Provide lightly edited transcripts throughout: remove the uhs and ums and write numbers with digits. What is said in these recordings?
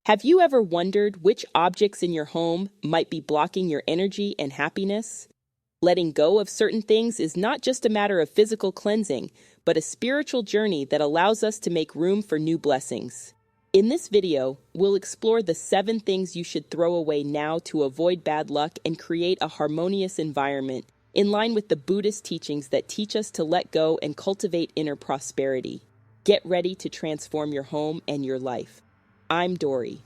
Have you ever wondered which objects in your home might be blocking your energy and happiness? Letting go of certain things is not just a matter of physical cleansing, but a spiritual journey that allows us to make room for new blessings. In this video, we'll explore the 7 things you should throw away now to avoid bad luck and create a harmonious environment, in line with the Buddhist teachings that teach us to let go and cultivate inner prosperity. Get ready to transform your home and your life. I'm Dory.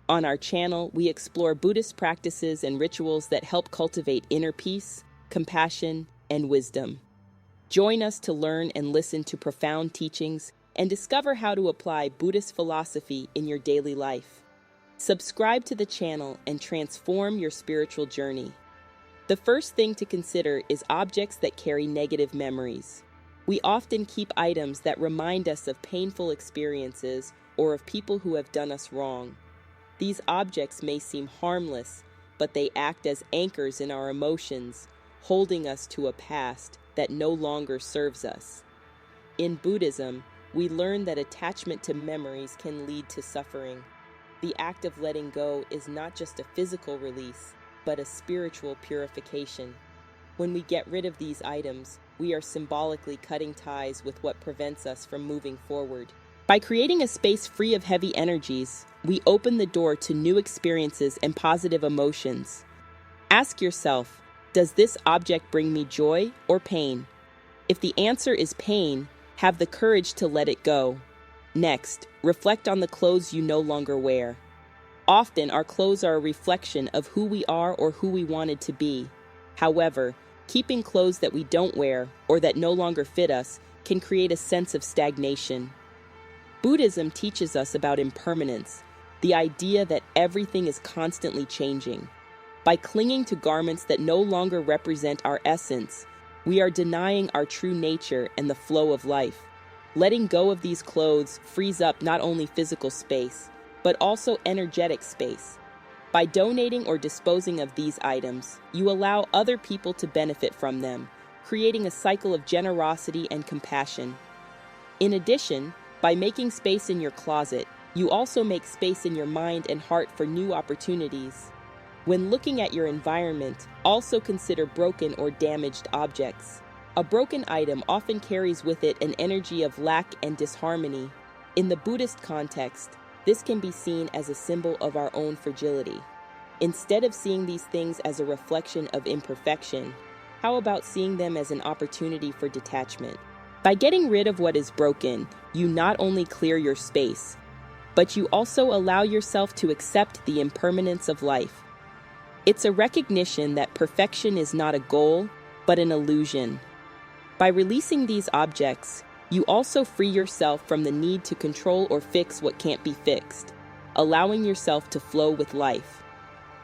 On our channel, we explore Buddhist practices and rituals that help cultivate inner peace, compassion, and wisdom. Join us to learn and listen to profound teachings and discover how to apply Buddhist philosophy in your daily life. Subscribe to the channel and transform your spiritual journey. The first thing to consider is objects that carry negative memories. We often keep items that remind us of painful experiences or of people who have done us wrong. These objects may seem harmless, but they act as anchors in our emotions, holding us to a past that no longer serves us. In Buddhism, we learn that attachment to memories can lead to suffering. The act of letting go is not just a physical release, but a spiritual purification. When we get rid of these items, we are symbolically cutting ties with what prevents us from moving forward. By creating a space free of heavy energies, we open the door to new experiences and positive emotions. Ask yourself, does this object bring me joy or pain? If the answer is pain, have the courage to let it go. Next, reflect on the clothes you no longer wear. Often, our clothes are a reflection of who we are or who we wanted to be. However, keeping clothes that we don't wear or that no longer fit us can create a sense of stagnation. Buddhism teaches us about impermanence, the idea that everything is constantly changing. By clinging to garments that no longer represent our essence, we are denying our true nature and the flow of life. Letting go of these clothes frees up not only physical space, but also energetic space. By donating or disposing of these items, you allow other people to benefit from them, creating a cycle of generosity and compassion. In addition, by making space in your closet, you also make space in your mind and heart for new opportunities. When looking at your environment, also consider broken or damaged objects. A broken item often carries with it an energy of lack and disharmony. In the Buddhist context, this can be seen as a symbol of our own fragility. Instead of seeing these things as a reflection of imperfection, how about seeing them as an opportunity for detachment? By getting rid of what is broken, you not only clear your space, but you also allow yourself to accept the impermanence of life. It's a recognition that perfection is not a goal, but an illusion. By releasing these objects, you also free yourself from the need to control or fix what can't be fixed, allowing yourself to flow with life.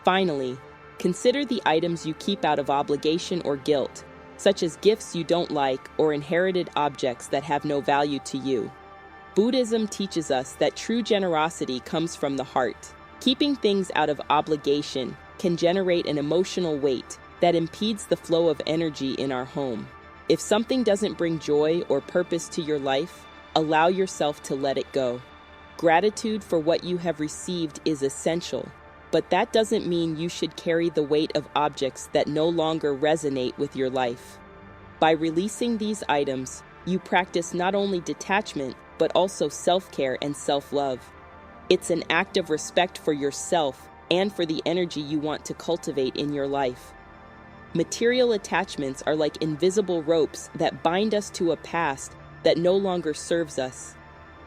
Finally, consider the items you keep out of obligation or guilt, such as gifts you don't like or inherited objects that have no value to you. Buddhism teaches us that true generosity comes from the heart. Keeping things out of obligation can generate an emotional weight that impedes the flow of energy in our home. If something doesn't bring joy or purpose to your life, allow yourself to let it go. Gratitude for what you have received is essential, but that doesn't mean you should carry the weight of objects that no longer resonate with your life. By releasing these items, you practice not only detachment, but also self-care and self-love. It's an act of respect for yourself and for the energy you want to cultivate in your life. Material attachments are like invisible ropes that bind us to a past that no longer serves us.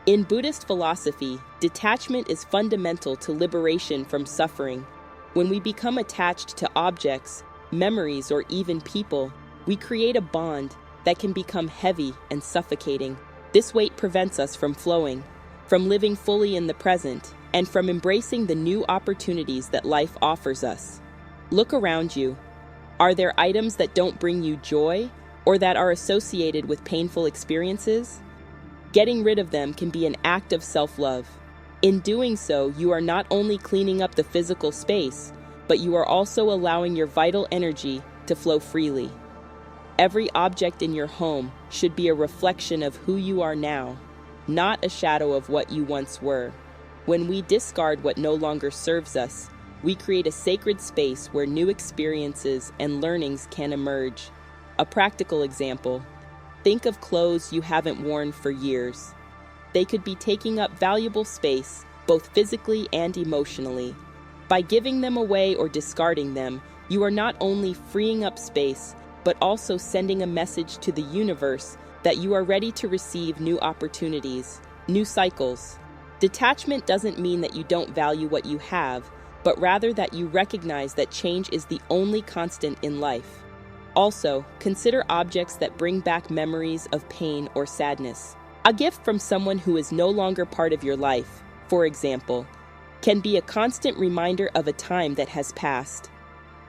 In Buddhist philosophy, detachment is fundamental to liberation from suffering. When we become attached to objects, memories, or even people, we create a bond that can become heavy and suffocating. This weight prevents us from flowing, from living fully in the present, and from embracing the new opportunities that life offers us. Look around you. Are there items that don't bring you joy, or that are associated with painful experiences? Getting rid of them can be an act of self-love. In doing so, you are not only cleaning up the physical space, but you are also allowing your vital energy to flow freely. Every object in your home should be a reflection of who you are now, not a shadow of what you once were. When we discard what no longer serves us, we create a sacred space where new experiences and learnings can emerge. A practical example: think of clothes you haven't worn for years. They could be taking up valuable space, both physically and emotionally. By giving them away or discarding them, you are not only freeing up space, but also sending a message to the universe that you are ready to receive new opportunities, new cycles. Detachment doesn't mean that you don't value what you have, but rather that you recognize that change is the only constant in life. Also, consider objects that bring back memories of pain or sadness. A gift from someone who is no longer part of your life, for example, can be a constant reminder of a time that has passed.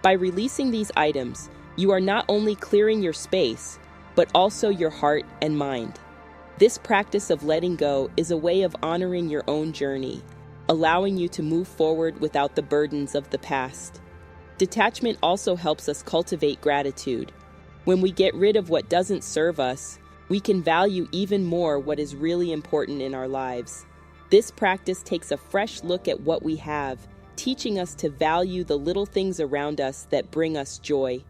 By releasing these items, you are not only clearing your space, but also your heart and mind. This practice of letting go is a way of honoring your own journey, allowing you to move forward without the burdens of the past. Detachment also helps us cultivate gratitude. When we get rid of what doesn't serve us, we can value even more what is really important in our lives. This practice takes a fresh look at what we have, teaching us to value the little things around us that bring us joy.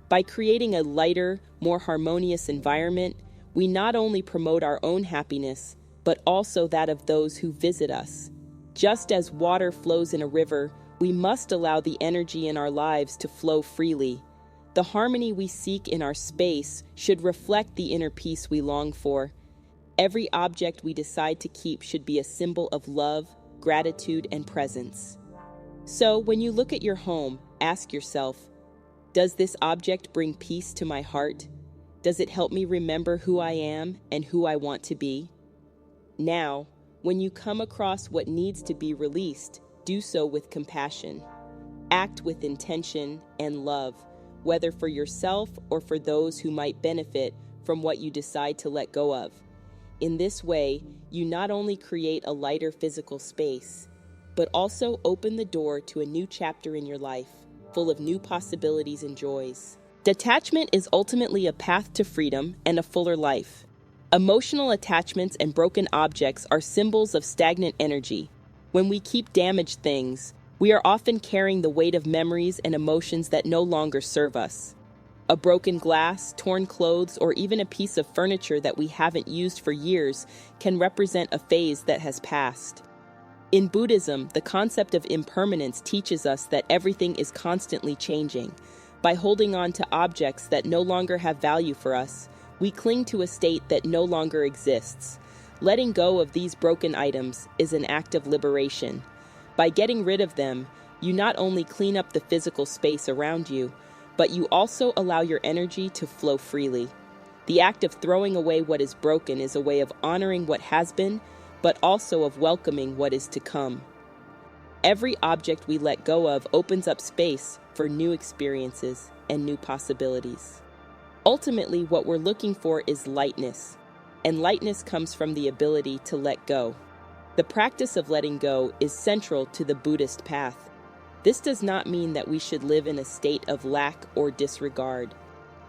By creating a lighter, more harmonious environment, we not only promote our own happiness, but also that of those who visit us. Just as water flows in a river, we must allow the energy in our lives to flow freely. The harmony we seek in our space should reflect the inner peace we long for. Every object we decide to keep should be a symbol of love, gratitude, and presence. So, when you look at your home, ask yourself, does this object bring peace to my heart? Does it help me remember who I am and who I want to be? Now, when you come across what needs to be released, do so with compassion. Act with intention and love, whether for yourself or for those who might benefit from what you decide to let go of. In this way, you not only create a lighter physical space, but also open the door to a new chapter in your life, full of new possibilities and joys. Detachment is ultimately a path to freedom and a fuller life. Emotional attachments and broken objects are symbols of stagnant energy. When we keep damaged things, we are often carrying the weight of memories and emotions that no longer serve us. A broken glass, torn clothes, or even a piece of furniture that we haven't used for years can represent a phase that has passed. In Buddhism, the concept of impermanence teaches us that everything is constantly changing. By holding on to objects that no longer have value for us, we cling to a state that no longer exists. Letting go of these broken items is an act of liberation. By getting rid of them, you not only clean up the physical space around you, but you also allow your energy to flow freely. The act of throwing away what is broken is a way of honoring what has been, but also of welcoming what is to come. Every object we let go of opens up space for new experiences and new possibilities. Ultimately, what we're looking for is lightness, and lightness comes from the ability to let go. The practice of letting go is central to the Buddhist path. This does not mean that we should live in a state of lack or disregard,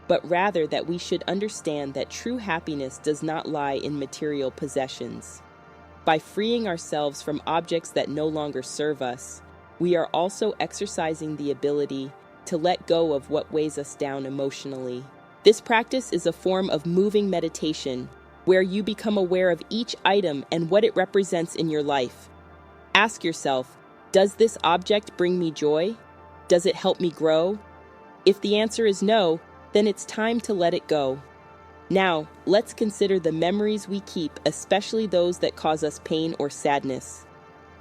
but rather that we should understand that true happiness does not lie in material possessions. By freeing ourselves from objects that no longer serve us, we are also exercising the ability to let go of what weighs us down emotionally. This practice is a form of moving meditation, where you become aware of each item and what it represents in your life. Ask yourself, does this object bring me joy? Does it help me grow? If the answer is no, then it's time to let it go. Now, let's consider the memories we keep, especially those that cause us pain or sadness.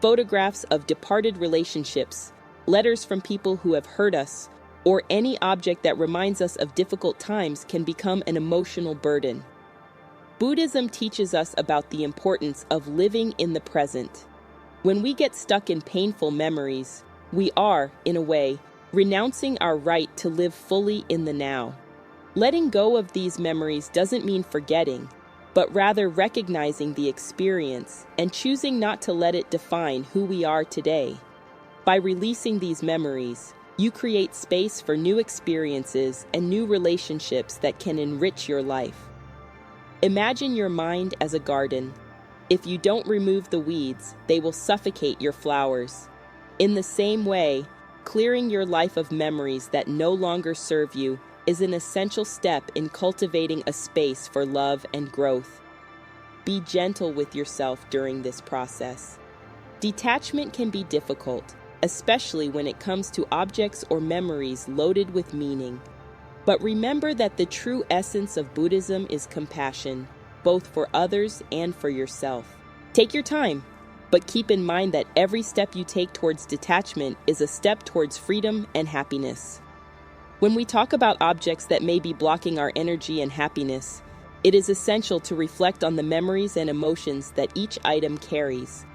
Photographs of departed relationships, letters from people who have hurt us, or any object that reminds us of difficult times can become an emotional burden. Buddhism teaches us about the importance of living in the present. When we get stuck in painful memories, we are, in a way, renouncing our right to live fully in the now. Letting go of these memories doesn't mean forgetting, but rather recognizing the experience and choosing not to let it define who we are today. By releasing these memories, you create space for new experiences and new relationships that can enrich your life. Imagine your mind as a garden. If you don't remove the weeds, they will suffocate your flowers. In the same way, clearing your life of memories that no longer serve you is an essential step in cultivating a space for love and growth. Be gentle with yourself during this process. Detachment can be difficult, especially when it comes to objects or memories loaded with meaning. But remember that the true essence of Buddhism is compassion, both for others and for yourself. Take your time, but keep in mind that every step you take towards detachment is a step towards freedom and happiness. When we talk about objects that may be blocking our energy and happiness, it is essential to reflect on the memories and emotions that each item carries.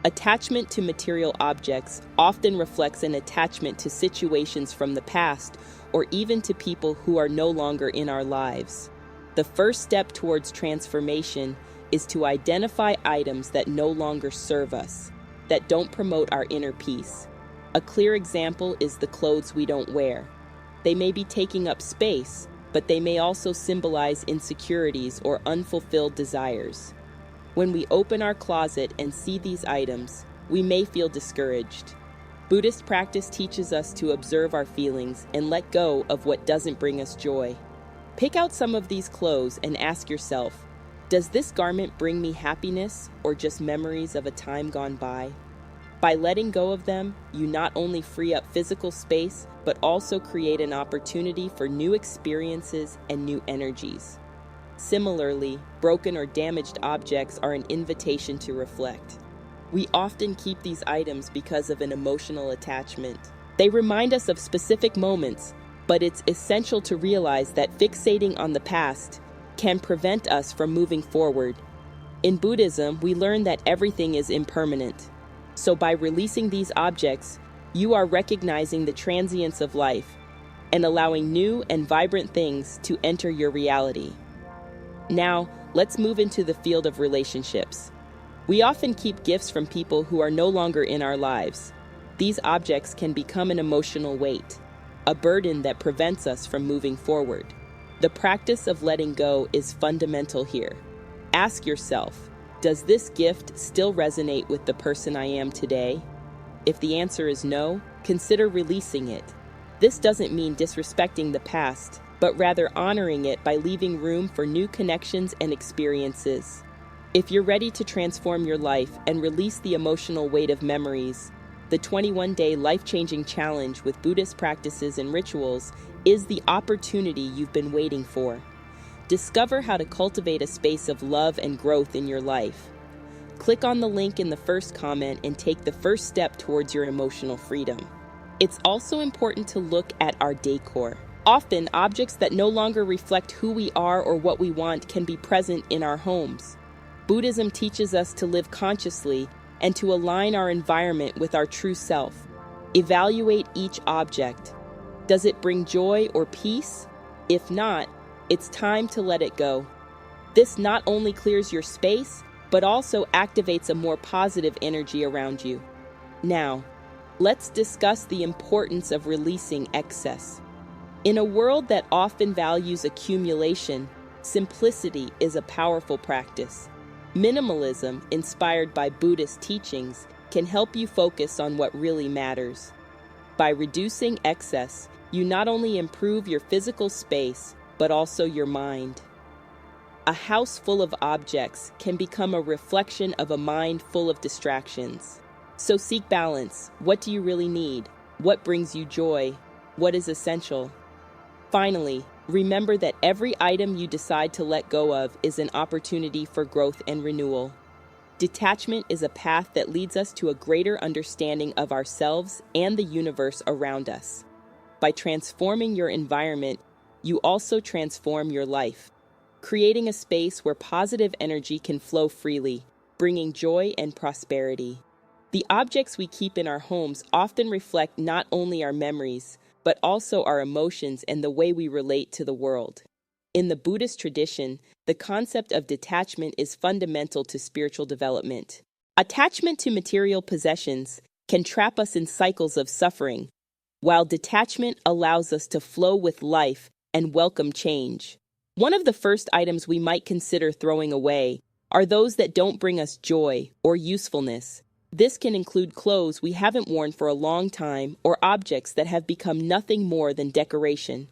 Attachment to material objects often reflects an attachment to situations from the past or even to people who are no longer in our lives. The first step towards transformation is to identify items that no longer serve us, that don't promote our inner peace. A clear example is the clothes we don't wear. They may be taking up space, but they may also symbolize insecurities or unfulfilled desires. When we open our closet and see these items, we may feel discouraged. Buddhist practice teaches us to observe our feelings and let go of what doesn't bring us joy. Pick out some of these clothes and ask yourself, does this garment bring me happiness or just memories of a time gone by? By letting go of them, you not only free up physical space, but also create an opportunity for new experiences and new energies. Similarly, broken or damaged objects are an invitation to reflect. We often keep these items because of an emotional attachment. They remind us of specific moments, but it's essential to realize that fixating on the past can prevent us from moving forward. In Buddhism, we learn that everything is impermanent. So by releasing these objects, you are recognizing the transience of life and allowing new and vibrant things to enter your reality. Now, let's move into the field of relationships. We often keep gifts from people who are no longer in our lives. These objects can become an emotional weight, a burden that prevents us from moving forward. The practice of letting go is fundamental here. Ask yourself, does this gift still resonate with the person I am today? If the answer is no, consider releasing it. This doesn't mean disrespecting the past, but rather honoring it by leaving room for new connections and experiences. If you're ready to transform your life and release the emotional weight of memories, the 21-day life-changing challenge with Buddhist practices and rituals is the opportunity you've been waiting for. Discover how to cultivate a space of love and growth in your life. Click on the link in the first comment and take the first step towards your emotional freedom. It's also important to look at our decor. Often, objects that no longer reflect who we are or what we want can be present in our homes. Buddhism teaches us to live consciously and to align our environment with our true self. Evaluate each object. Does it bring joy or peace? If not, it's time to let it go. This not only clears your space, but also activates a more positive energy around you. Now, let's discuss the importance of releasing excess. In a world that often values accumulation, simplicity is a powerful practice. Minimalism, inspired by Buddhist teachings, can help you focus on what really matters. By reducing excess, you not only improve your physical space, but also your mind. A house full of objects can become a reflection of a mind full of distractions. So seek balance. What do you really need? What brings you joy? What is essential? Finally, remember that every item you decide to let go of is an opportunity for growth and renewal. Detachment is a path that leads us to a greater understanding of ourselves and the universe around us. By transforming your environment, you also transform your life, creating a space where positive energy can flow freely, bringing joy and prosperity. The objects we keep in our homes often reflect not only our memories, but also our emotions and the way we relate to the world. In the Buddhist tradition, the concept of detachment is fundamental to spiritual development. Attachment to material possessions can trap us in cycles of suffering, while detachment allows us to flow with life and welcome change. One of the first items we might consider throwing away are those that don't bring us joy or usefulness. This can include clothes we haven't worn for a long time or objects that have become nothing more than decoration.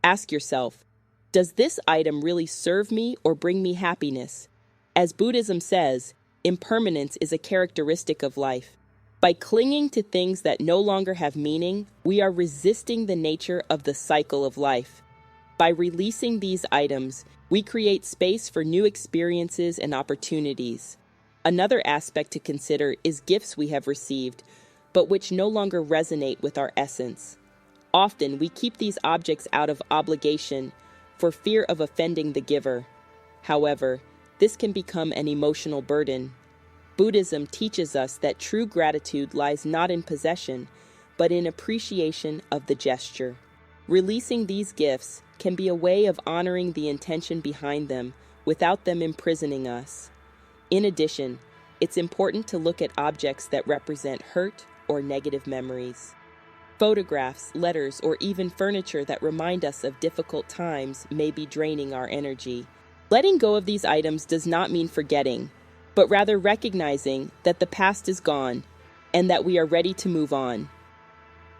Ask yourself, does this item really serve me or bring me happiness? As Buddhism says, impermanence is a characteristic of life. By clinging to things that no longer have meaning, we are resisting the nature of the cycle of life. By releasing these items, we create space for new experiences and opportunities. Another aspect to consider is gifts we have received, but which no longer resonate with our essence. Often, we keep these objects out of obligation for fear of offending the giver. However, this can become an emotional burden. Buddhism teaches us that true gratitude lies not in possession, but in appreciation of the gesture. Releasing these gifts can be a way of honoring the intention behind them without them imprisoning us. In addition, it's important to look at objects that represent hurt or negative memories. Photographs, letters, or even furniture that remind us of difficult times may be draining our energy. Letting go of these items does not mean forgetting, but rather recognizing that the past is gone and that we are ready to move on.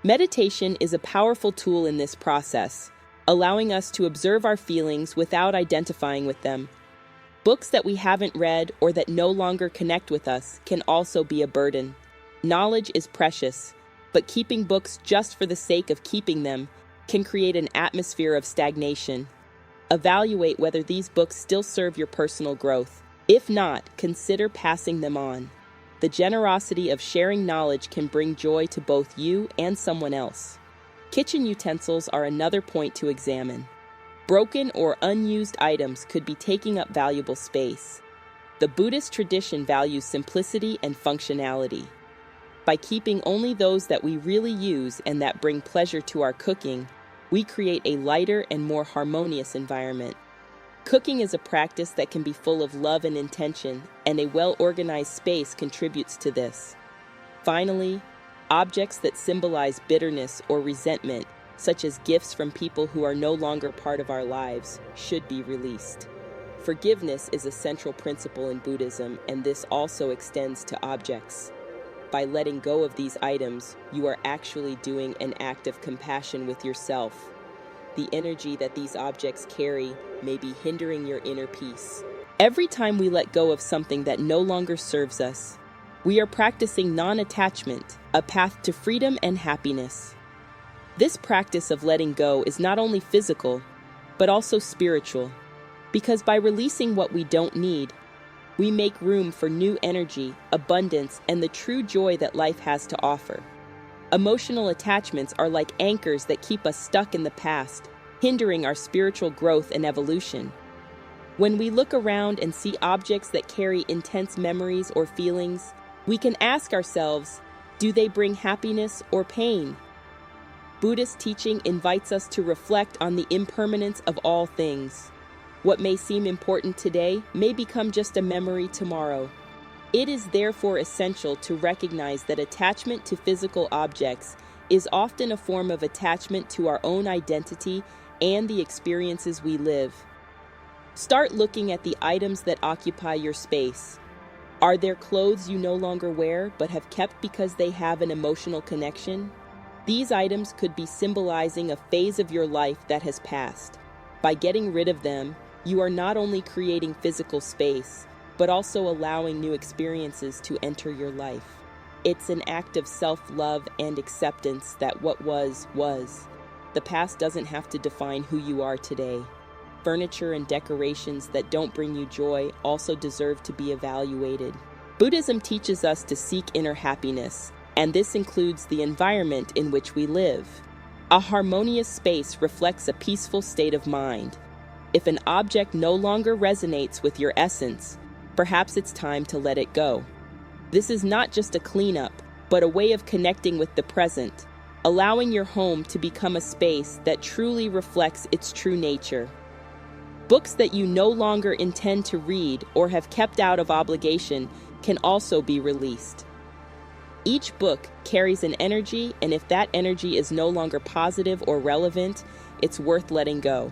Meditation is a powerful tool in this process, allowing us to observe our feelings without identifying with them. Books that we haven't read or that no longer connect with us can also be a burden. Knowledge is precious, but keeping books just for the sake of keeping them can create an atmosphere of stagnation. Evaluate whether these books still serve your personal growth. If not, consider passing them on. The generosity of sharing knowledge can bring joy to both you and someone else. Kitchen utensils are another point to examine. Broken or unused items could be taking up valuable space. The Buddhist tradition values simplicity and functionality. By keeping only those that we really use and that bring pleasure to our cooking, we create a lighter and more harmonious environment. Cooking is a practice that can be full of love and intention, and a well-organized space contributes to this. Finally, objects that symbolize bitterness or resentment, such as gifts from people who are no longer part of our lives, should be released. Forgiveness is a central principle in Buddhism, and this also extends to objects. By letting go of these items, you are actually doing an act of compassion with yourself. The energy that these objects carry may be hindering your inner peace. Every time we let go of something that no longer serves us, we are practicing non-attachment, a path to freedom and happiness. This practice of letting go is not only physical, but also spiritual, because by releasing what we don't need, we make room for new energy, abundance, and the true joy that life has to offer. Emotional attachments are like anchors that keep us stuck in the past, hindering our spiritual growth and evolution. When we look around and see objects that carry intense memories or feelings, we can ask ourselves, do they bring happiness or pain? Buddhist teaching invites us to reflect on the impermanence of all things. What may seem important today may become just a memory tomorrow. It is therefore essential to recognize that attachment to physical objects is often a form of attachment to our own identity and the experiences we live. Start looking at the items that occupy your space. Are there clothes you no longer wear but have kept because they have an emotional connection? These items could be symbolizing a phase of your life that has passed. By getting rid of them, you are not only creating physical space, but also allowing new experiences to enter your life. It's an act of self-love and acceptance that what was. The past doesn't have to define who you are today. Furniture and decorations that don't bring you joy also deserve to be evaluated. Buddhism teaches us to seek inner happiness, and this includes the environment in which we live. A harmonious space reflects a peaceful state of mind. If an object no longer resonates with your essence, perhaps it's time to let it go. This is not just a cleanup, but a way of connecting with the present, allowing your home to become a space that truly reflects its true nature. Books that you no longer intend to read or have kept out of obligation can also be released. Each book carries an energy, and if that energy is no longer positive or relevant, it's worth letting go.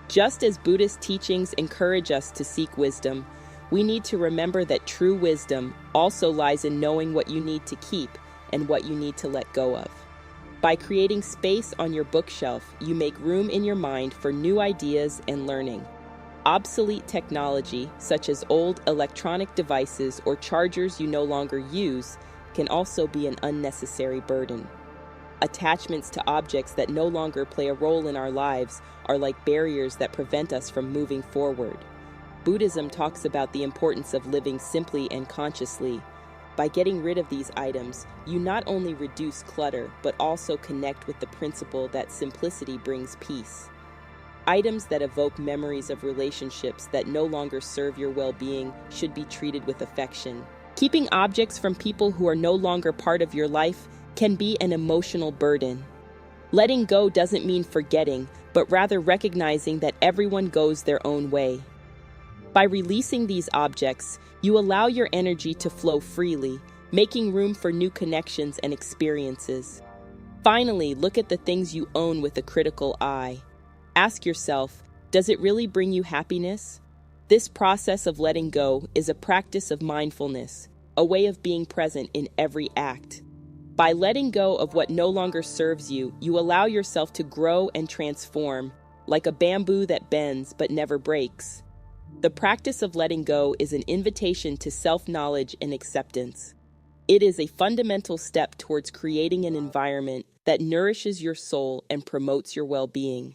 Just as Buddhist teachings encourage us to seek wisdom, we need to remember that true wisdom also lies in knowing what you need to keep and what you need to let go of. By creating space on your bookshelf, you make room in your mind for new ideas and learning. Obsolete technology, such as old electronic devices or chargers you no longer use, can also be an unnecessary burden. Attachments to objects that no longer play a role in our lives are like barriers that prevent us from moving forward. Buddhism talks about the importance of living simply and consciously. By getting rid of these items, you not only reduce clutter, but also connect with the principle that simplicity brings peace. Items that evoke memories of relationships that no longer serve your well-being should be treated with affection. Keeping objects from people who are no longer part of your life can be an emotional burden. Letting go doesn't mean forgetting, but rather recognizing that everyone goes their own way. By releasing these objects, you allow your energy to flow freely, making room for new connections and experiences. Finally, look at the things you own with a critical eye. Ask yourself, does it really bring you happiness? This process of letting go is a practice of mindfulness, a way of being present in every act. By letting go of what no longer serves you, you allow yourself to grow and transform, like a bamboo that bends but never breaks. The practice of letting go is an invitation to self-knowledge and acceptance. It is a fundamental step towards creating an environment that nourishes your soul and promotes your well-being.